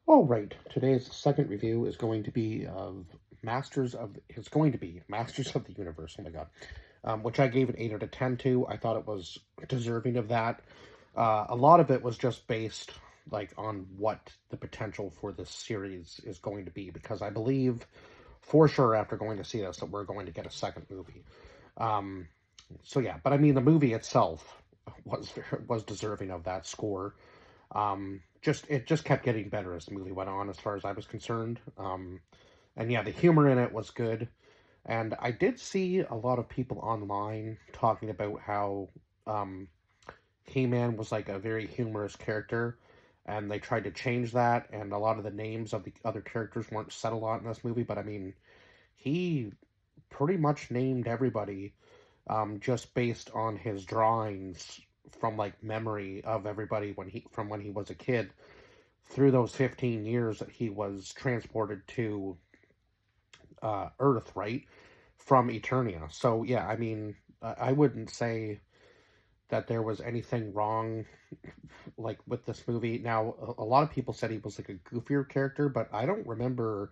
All right, today's second review is going to be of Masters of the Universe. Oh my god, which I gave an 8 out of 10 to. I thought it was deserving of that. A lot of it was just based like on what the potential for this series is going to be, because I believe for sure after going to see this that we're going to get a second movie. Um, so yeah, but I mean the movie itself was deserving of that score. Just it just kept getting better as the movie went on, as far as I was concerned. And yeah, the humor in it was good. And I did see a lot of people online talking about how um, He-Man was like a very humorous character, and they tried to change that. And a lot of the names of the other characters weren't said a lot in this movie, but I mean, he pretty much named everybody just based on his drawings from like memory of everybody when he was a kid through those 15 years that he was transported to Earth, right, from Eternia. So yeah, I mean, I wouldn't say that there was anything wrong like with this movie. Now, a lot of people said he was like a goofier character, but I don't remember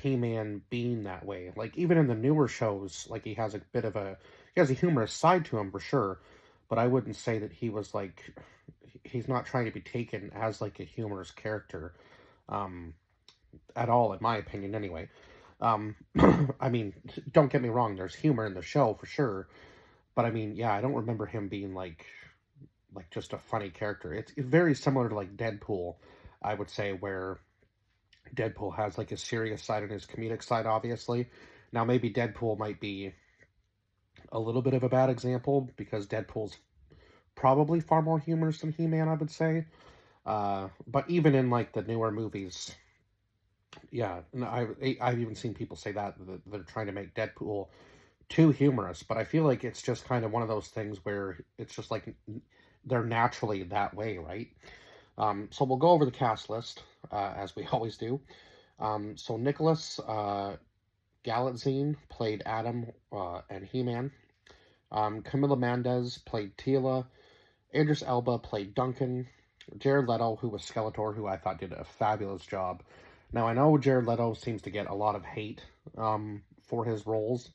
He-Man being that way. Like even in the newer shows, like he has a humorous side to him for sure, but I wouldn't say that he was like he's not trying to be taken as like a humorous character um at all, in my opinion anyway. I mean, don't get me wrong, there's humor in the show for sure, but I mean, yeah, I don't remember him being like just a funny character. It's very similar to like Deadpool, I would say, where Deadpool has like his serious side and his comedic side, obviously. Now, maybe Deadpool might be a little bit of a bad example because Deadpool's probably far more humorous than He Man, I would say. But even in like the newer movies, yeah, and I've even seen people say that they're trying to make Deadpool too humorous. But I feel like it's just kind of one of those things where it's just like they're naturally that way, right? So we'll go over the cast list as we always do. So Nicholas Galitzine played Adam and He-Man. Camila Mendez played Tila. Idris Elba played Duncan. Jared Leto, who was Skeletor, who I thought did a fabulous job. Now I know Jared Leto seems to get a lot of hate for his roles,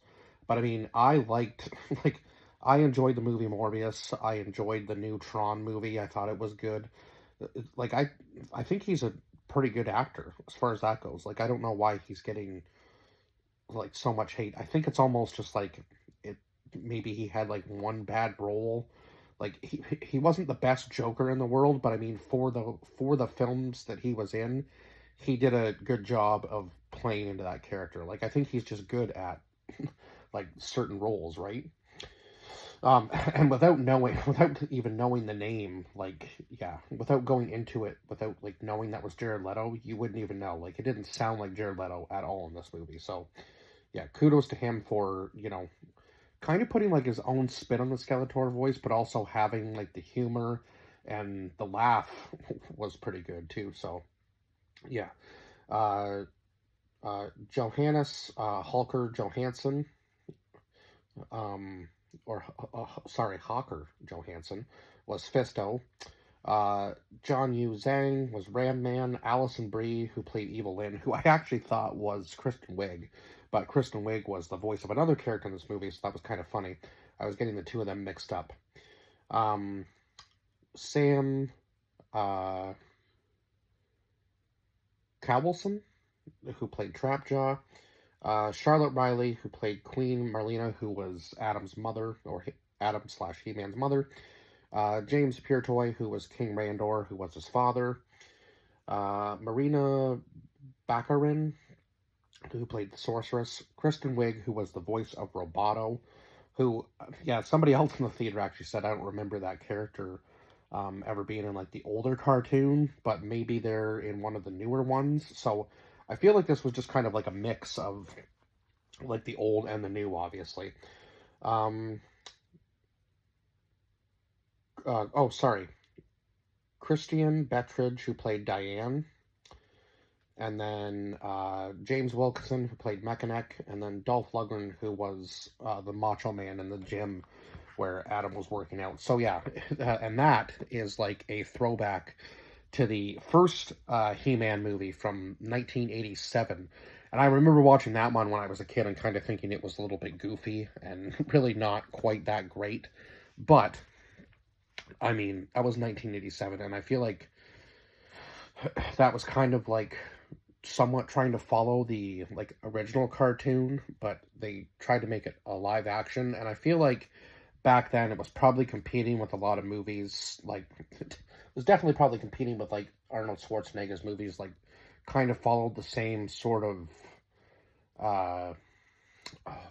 but I mean I liked like I enjoyed the movie Morbius. I enjoyed the new Tron movie. I thought it was good. Like I think he's a pretty good actor as far as that goes. Like I don't know why he's getting like so much hate. I think it's almost just like it maybe he had like one bad role. Like he wasn't the best Joker in the world, but I mean for the films that he was in, he did a good job of playing into that character. Like I think he's just good at like certain roles, right? And without even knowing the name, like yeah, without going into it, without like knowing that was Jared Leto, you wouldn't even know. Like it didn't sound like Jared Leto at all in this movie. So yeah, kudos to him for, kind of putting like his own spin on the Skeletor voice, but also having like the humor and the laugh was pretty good too. So yeah, uh, Johannes Hulker Johansson, um, or sorry, Hawker Johansson was Fisto. John Yu Zhang was Ram Man. Allison Brie, who played Evil Lynn, who I actually thought was Kristen Wiig, but Kristen Wiig was the voice of another character in this movie, so that was kind of funny. I was getting the two of them mixed up. Um, Sam uh, Cowelson, who played Trapjaw. Charlotte Riley, who played Queen Marlena, who was Adam's mother, or Adam slash He-Man's mother. James Puretoy, who was King Randor, who was his father. Marina Baccarin, who played the sorceress. Kristen Wiig, who was the voice of Roboto, who, yeah, somebody else in the theater actually said I don't remember that character ever being in like the older cartoon, but maybe they're in one of the newer ones. So I feel like this was just kind of like a mix of like the old and the new, obviously. Um, oh, sorry. Christian Bettridge, who played Diane, and then James Wilkinson, who played Mechanic, and then Dolph Lundgren, who was the Macho Man in the gym where Adam was working out. So yeah, and that is like a throwback to the first He-Man movie from 1987. And I remember watching that one when I was a kid and kind of thinking it was a little bit goofy and really not quite that great. But, I mean, that was 1987, and I feel like that was kind of like somewhat trying to follow the like original cartoon, but they tried to make it a live action, and I feel like back then it was probably competing with a lot of movies like it was definitely probably competing with like Arnold Schwarzenegger's movies, like kind of followed the same sort of uh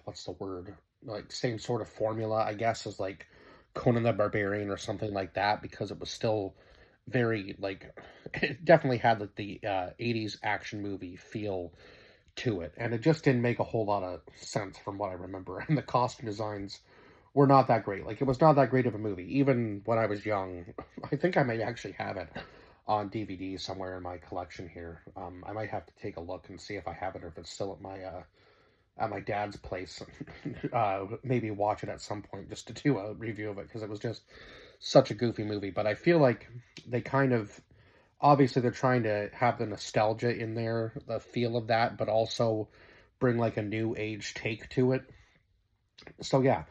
what's the word, like same sort of formula, I guess, as like Conan the Barbarian or something like that, because it was still very like it definitely had like the 80s action movie feel to it, and it just didn't make a whole lot of sense from what I remember. And the costume designs were not that great. Like, it was not that great of a movie even when I was young. I think I may actually have it on DVD somewhere in my collection here. I might have to take a look and see if I have it, or if it's still at my dad's place. Maybe watch it at some point just to do a review of it, because it was just such a goofy movie. But I feel like they kind of, obviously they're trying to have the nostalgia in there, the feel of that, but also bring like a new age take to it. So yeah,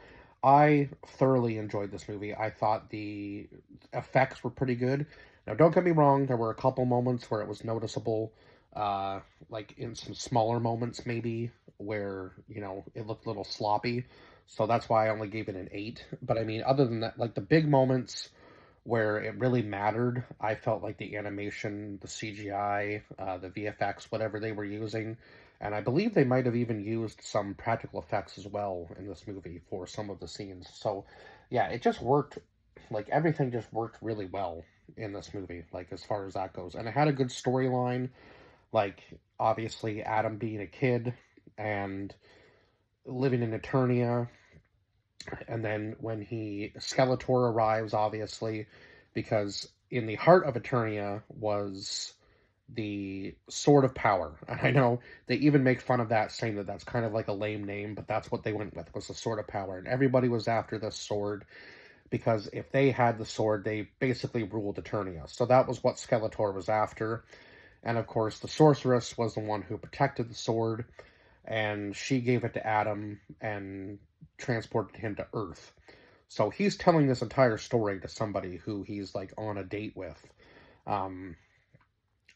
I thoroughly enjoyed this movie. I thought the effects were pretty good. Now, don't get me wrong, there were a couple moments where it was noticeable, uh, like in some smaller moments maybe, where, you know, it looked a little sloppy. So that's why I only gave it an 8. But I mean, other than that, like the big moments where it really mattered, I felt like the animation, the CGI, the VFX, whatever they were using, and I believe they might have even used some practical effects as well in this movie for some of the scenes. So, yeah, it just worked. Like, everything just worked really well in this movie, like, as far as that goes. And it had a good storyline, like, obviously, Adam being a kid and living in Eternia, and then when Skeletor arrives, obviously, because in the heart of Eternia was the Sword of Power. And I know they even make fun of that, saying that that's kind of like a lame name, but that's what they went with, was the Sword of Power. And everybody was after this sword, because if they had the sword, they basically ruled Eternia. So that was what Skeletor was after. And of course, the sorceress was the one who protected the sword, and she gave it to Adam and transported him to Earth. So he's telling this entire story to somebody who he's like on a date with. Um,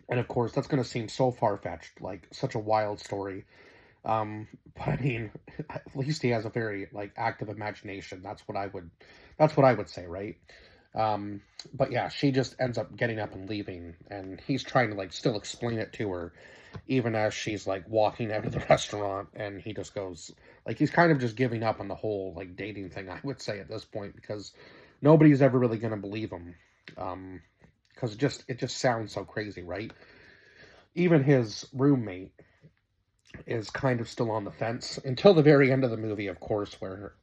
and of course, that's going to seem so far fetched, like such a wild story. But I mean, at least he has a very like active imagination. That's what I would say, right? Um, but yeah, she just ends up getting up and leaving, and he's trying to like still explain it to her, even as she's like walking out of the restaurant, and he just goes, like, he's kind of just giving up on the whole like dating thing, I would say, at this point, because nobody's ever really going to believe him. Because it just sounds so crazy, right? Even his roommate is kind of still on the fence until the very end of the movie, of course, where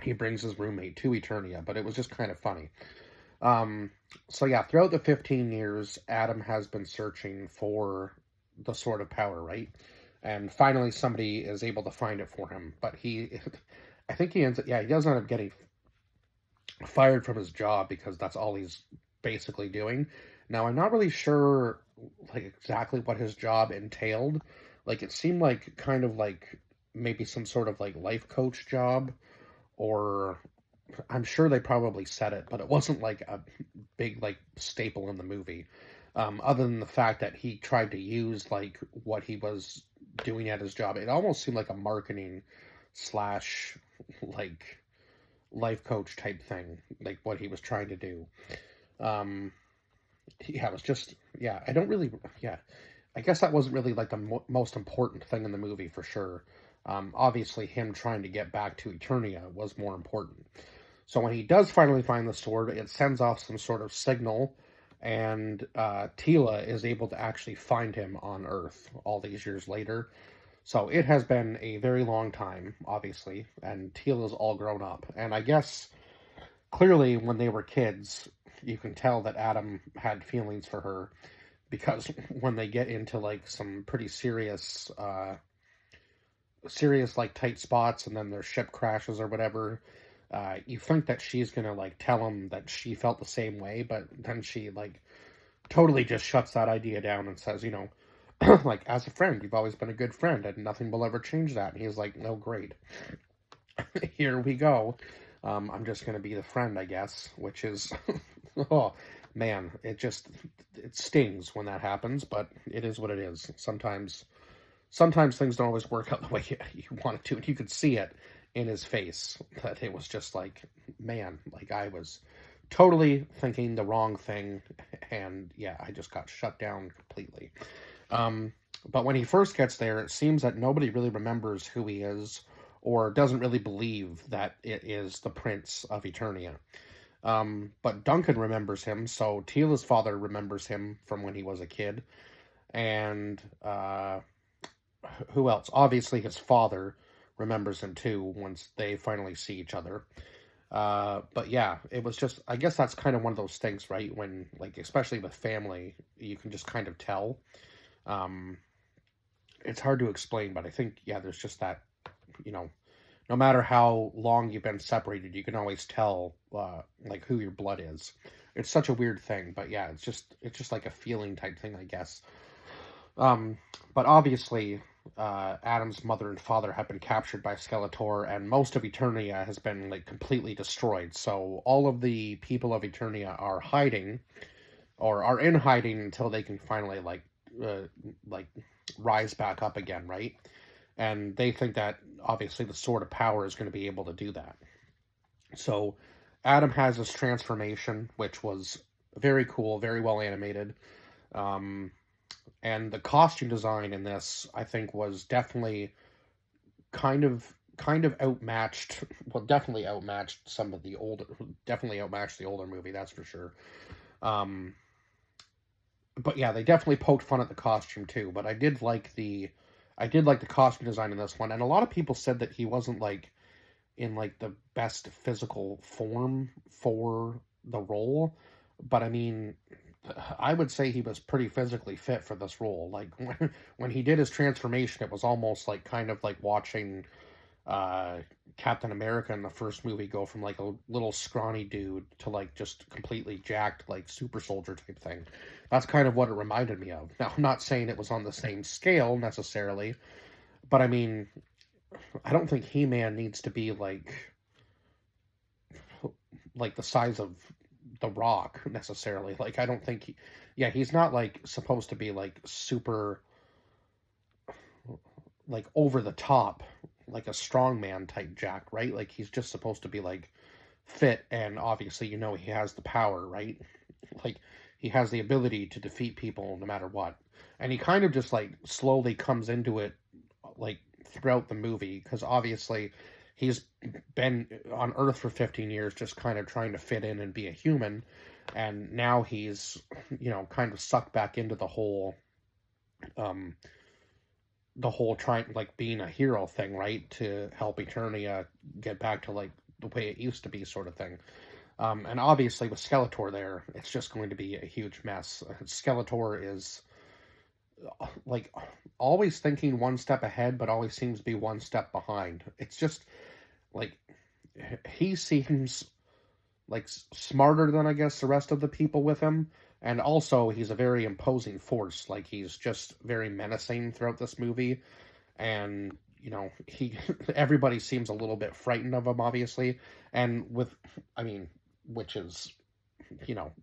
he brings his roommate to Eternia, but it was just kind of funny. Um, so yeah, throughout the 15 years, Adam has been searching for the Sword of Power, right? And finally somebody is able to find it for him, but I think he does end up getting fired from his job, because that's all he's basically doing. Now, I'm not really sure, like, exactly what his job entailed. Like, it seemed like kind of like maybe some sort of like life coach job, or I'm sure they probably said it, but it wasn't like a big like staple in the movie. Other than the fact that he tried to use like what he was doing at his job, it almost seemed like a marketing slash like life coach type thing, like what he was trying to do. Um, yeah, it was just, yeah, I don't really, yeah, I guess that wasn't really like the most important thing in the movie for sure. Obviously, him trying to get back to Eternia was more important. So when he does finally find the sword, it sends off some sort of signal, and Tila is able to actually find him on Earth all these years later. So it has been a very long time, obviously, and Tila's all grown up. And I guess clearly when they were kids, you can tell that Adam had feelings for her, because when they get into like some pretty serious like tight spots, and then their ship crashes or whatever, you think that she's gonna like tell him that she felt the same way, but then she like totally just shuts that idea down and says, like, as a friend, you've always been a good friend, and nothing will ever change that. And he's like, no, great. Here we go. I'm just going to be the friend, I guess, which is, oh, man, it stings when that happens, but it is what it is. Sometimes things don't always work out the way you want it to, and you could see it in his face that it was just like, man, like I was totally thinking the wrong thing, and yeah, I just got shut down completely. But when he first gets there, it seems that nobody really remembers who he is, or doesn't really believe that it is the Prince of Eternia. But Duncan remembers him, so Teela's father remembers him from when he was a kid, and who else? Obviously, his father remembers him too once they finally see each other. But yeah, it was just, I guess that's kind of one of those things, right? When, like, especially with family, you can just kind of tell. It's hard to explain, but I think, yeah, there's just that, no matter how long you've been separated, you can always tell, like, who your blood is. It's such a weird thing, but yeah, it's just like a feeling type thing, I guess. But obviously, Adam's mother and father have been captured by Skeletor, and most of Eternia has been, like, completely destroyed. So all of the people of Eternia are hiding, or are in hiding until they can finally, like rise back up again, right? And they think that obviously the Sword of Power is going to be able to do that. So Adam has this transformation, which was very cool, very well animated. And the costume design in this, I think, was definitely kind of outmatched. Well, definitely outmatched definitely outmatched the older movie, that's for sure. But yeah, they definitely poked fun at the costume too. But I did like the costume design in this one, and a lot of people said that he wasn't, like, in, like, the best physical form for the role. But I mean, I would say he was pretty physically fit for this role. Like, when he did his transformation, it was almost like kind of like watching Captain America in the first movie go from, like, a little scrawny dude to, like, just completely jacked, like, super soldier type thing. That's kind of what it reminded me of. Now, I'm not saying it was on the same scale necessarily, but I mean, I don't think He-Man needs to be like the size of the Rock necessarily. Like, I don't think he's not, like, supposed to be, like, super, like, over the top, like a strongman type Jack, right? Like, he's just supposed to be, like, fit, and obviously, he has the power, right? Like, he has the ability to defeat people no matter what. And he kind of just, like, slowly comes into it, like, throughout the movie, because obviously he's been on Earth for 15 years just kind of trying to fit in and be a human, and now he's, kind of sucked back into the whole trying, like, being a hero thing, right, to help Eternia get back to, like, the way it used to be, sort of thing. And obviously with Skeletor there, it's just going to be a huge mess. Skeletor is, like, always thinking one step ahead, but always seems to be one step behind. It's just, like, he seems, like, smarter than, I guess, the rest of the people with him. And also, he's a very imposing force. Like, he's just very menacing throughout this movie. And, everybody seems a little bit frightened of him, obviously. And which is,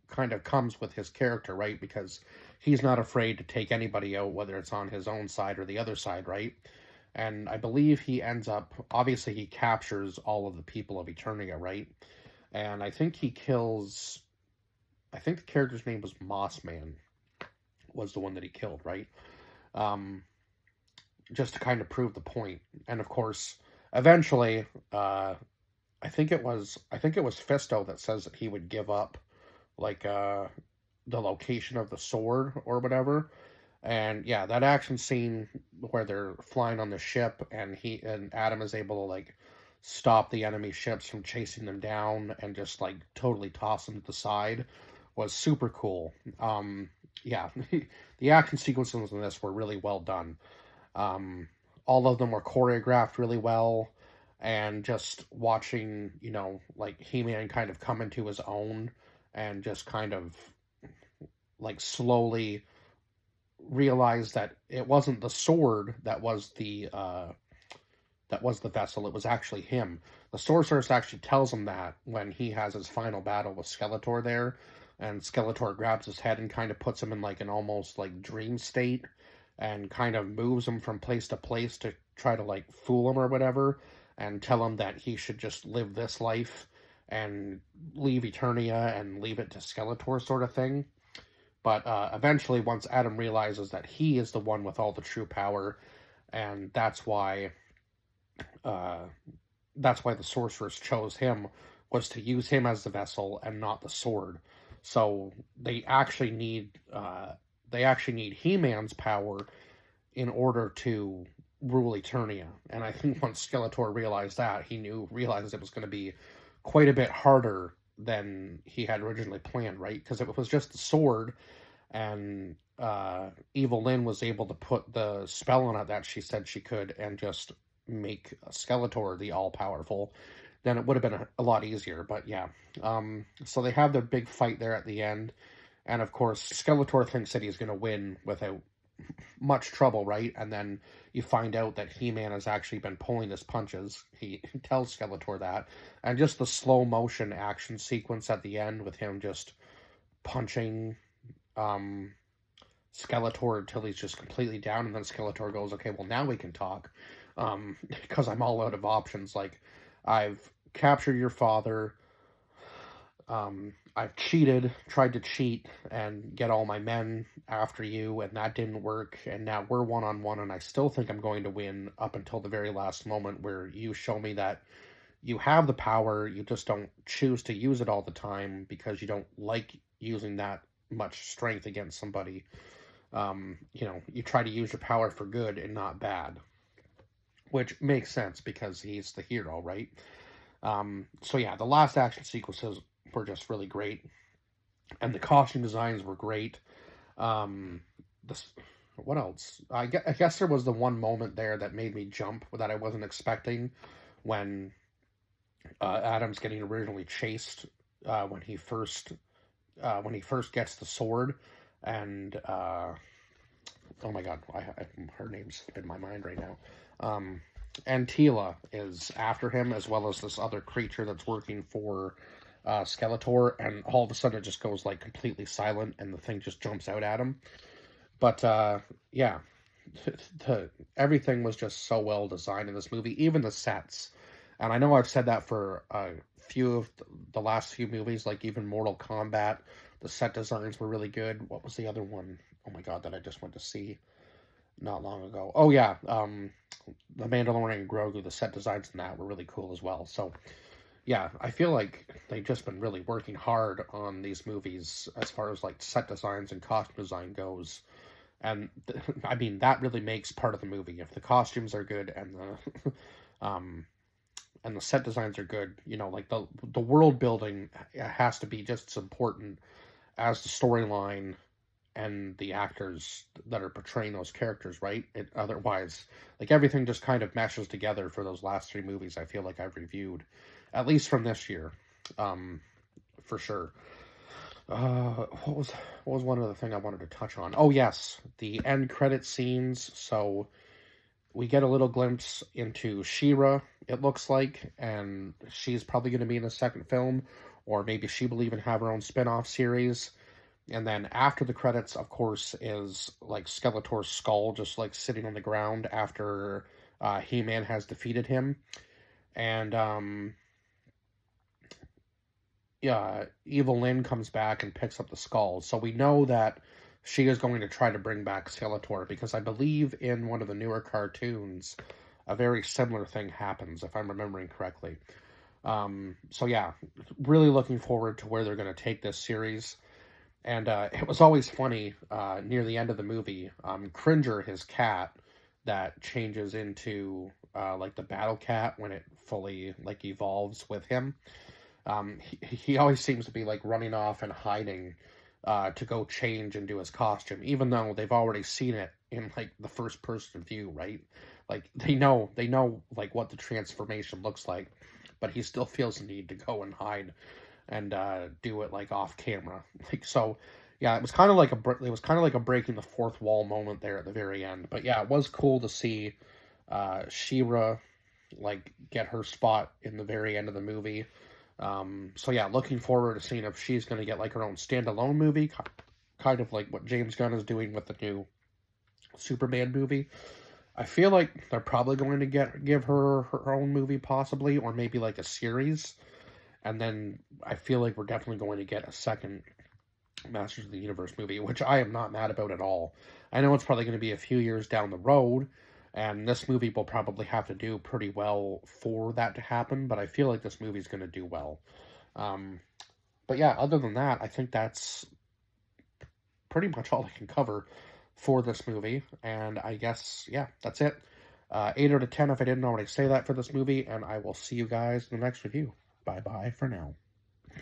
kind of comes with his character, right? Because he's not afraid to take anybody out, whether it's on his own side or the other side, right? And I believe he ends up, obviously he captures all of the people of Eternia, right? And I think he kills, I think the character's name was Mossman, was the one that he killed, right? Just to kind of prove the point. And of course, eventually, I think it was Fisto that says that he would give up, like, the location of the sword or whatever. And yeah, that action scene where they're flying on the ship, and Adam is able to, like, stop the enemy ships from chasing them down and just, like, totally toss them to the side, was super cool. Yeah, the action sequences in this were really well done. All of them were choreographed really well, and just watching, like, He-Man kind of come into his own and just kind of, like slowly realized that it wasn't the sword that was the vessel. It was actually him. The sorceress actually tells him that when he has his final battle with Skeletor there, and Skeletor grabs his head and kind of puts him in like an almost like dream state, and kind of moves him from place to place to try to like fool him or whatever, and tell him that he should just live this life and leave Eternia and leave it to Skeletor, sort of thing. But eventually, once Adam realizes that he is the one with all the true power, and uh, that's why the sorceress chose him, was to use him as the vessel and not the sword. So they actually need He-Man's power in order to rule Eternia. And I think once Skeletor realized that, realized it was going to be quite a bit harder than he had originally planned, right? Because it was just the sword, and Evil Lyn was able to put the spell on it that she said she could, and just make Skeletor the all-powerful, then it would have been a lot easier. But yeah, so they have their big fight there at the end, and of course Skeletor thinks that he's going to win without much trouble, right? And then you find out that He-Man has actually been pulling his punches. He tells Skeletor that, and just the slow motion action sequence at the end with him just punching Skeletor until he's just completely down, and then Skeletor goes, okay, well, now we can talk, because I'm all out of options. Like, I've captured your father, I've tried to cheat and get all my men after you, and that didn't work, and now we're one-on-one, and I still think I'm going to win up until the very last moment where you show me that you have the power, you just don't choose to use it all the time because you don't like using that much strength against somebody. You try to use your power for good and not bad, which makes sense because he's the hero, right? So yeah, the last action sequences were just really great, and the costume designs were great. What else? I guess there was the one moment there that made me jump that I wasn't expecting, when Adam's getting originally chased, when he first gets the sword, and oh my god, her name's in my mind right now. And Teela is after him, as well as this other creature that's working for Skeletor, and all of a sudden it just goes like completely silent, and the thing just jumps out at him. But yeah, everything was just so well designed in this movie, even the sets. And I know I've said that for a few of the last few movies, like even Mortal Kombat, the set designs were really good. What was the other one? Oh my god, that I just went to see not long ago. Oh yeah, The Mandalorian and Grogu, the set designs in that were really cool as well. So yeah, I feel like they've just been really working hard on these movies as far as like set designs and costume design goes. And I mean, that really makes part of the movie. If the costumes are good and the set designs are good, like the world building has to be just as important as the storyline and the actors that are portraying those characters, right? Otherwise, like, everything just kind of meshes together for those last three movies I feel like I've reviewed, at least from this year, for sure. What was one other thing I wanted to touch on? Oh yes, the end credit scenes. So we get a little glimpse into She-Ra, it looks like, and she's probably going to be in the second film, or maybe she will even have her own spin-off series. And then after the credits, of course, is like Skeletor's skull just like sitting on the ground after He-Man has defeated him. And yeah, Evil Lyn comes back and picks up the skull. So we know that she is going to try to bring back Skeletor, because I believe in one of the newer cartoons, a very similar thing happens, if I'm remembering correctly. So yeah, really looking forward to where they're going to take this series. And it was always funny, near the end of the movie, Cringer, his cat, that changes into like the Battle Cat when it fully like evolves with him. He always seems to be like running off and hiding to go change into his costume, even though they've already seen it in like the first person view, right? Like they know like what the transformation looks like, but he still feels the need to go and hide and do it like off camera. Like, so Yeah, it was kind of like a breaking the fourth wall moment there at the very end. But yeah, it was cool to see She-Ra like get her spot in the very end of the movie. So yeah, looking forward to seeing if she's going to get like her own standalone movie, kind of like what James Gunn is doing with the new Superman movie. I feel like they're probably going to give her her own movie, possibly, or maybe like a series. And then I feel like we're definitely going to get a second Masters of the Universe movie, which I am not mad about at all. I know it's probably going to be a few years down the road, and this movie will probably have to do pretty well for that to happen, but I feel like this movie's going to do well. Um, but yeah, other than that, I think that's pretty much all I can cover for this movie, and I guess, yeah, that's it. 8 out of 10 if I didn't already say that for this movie, and I will see you guys in the next review. Bye-bye for now.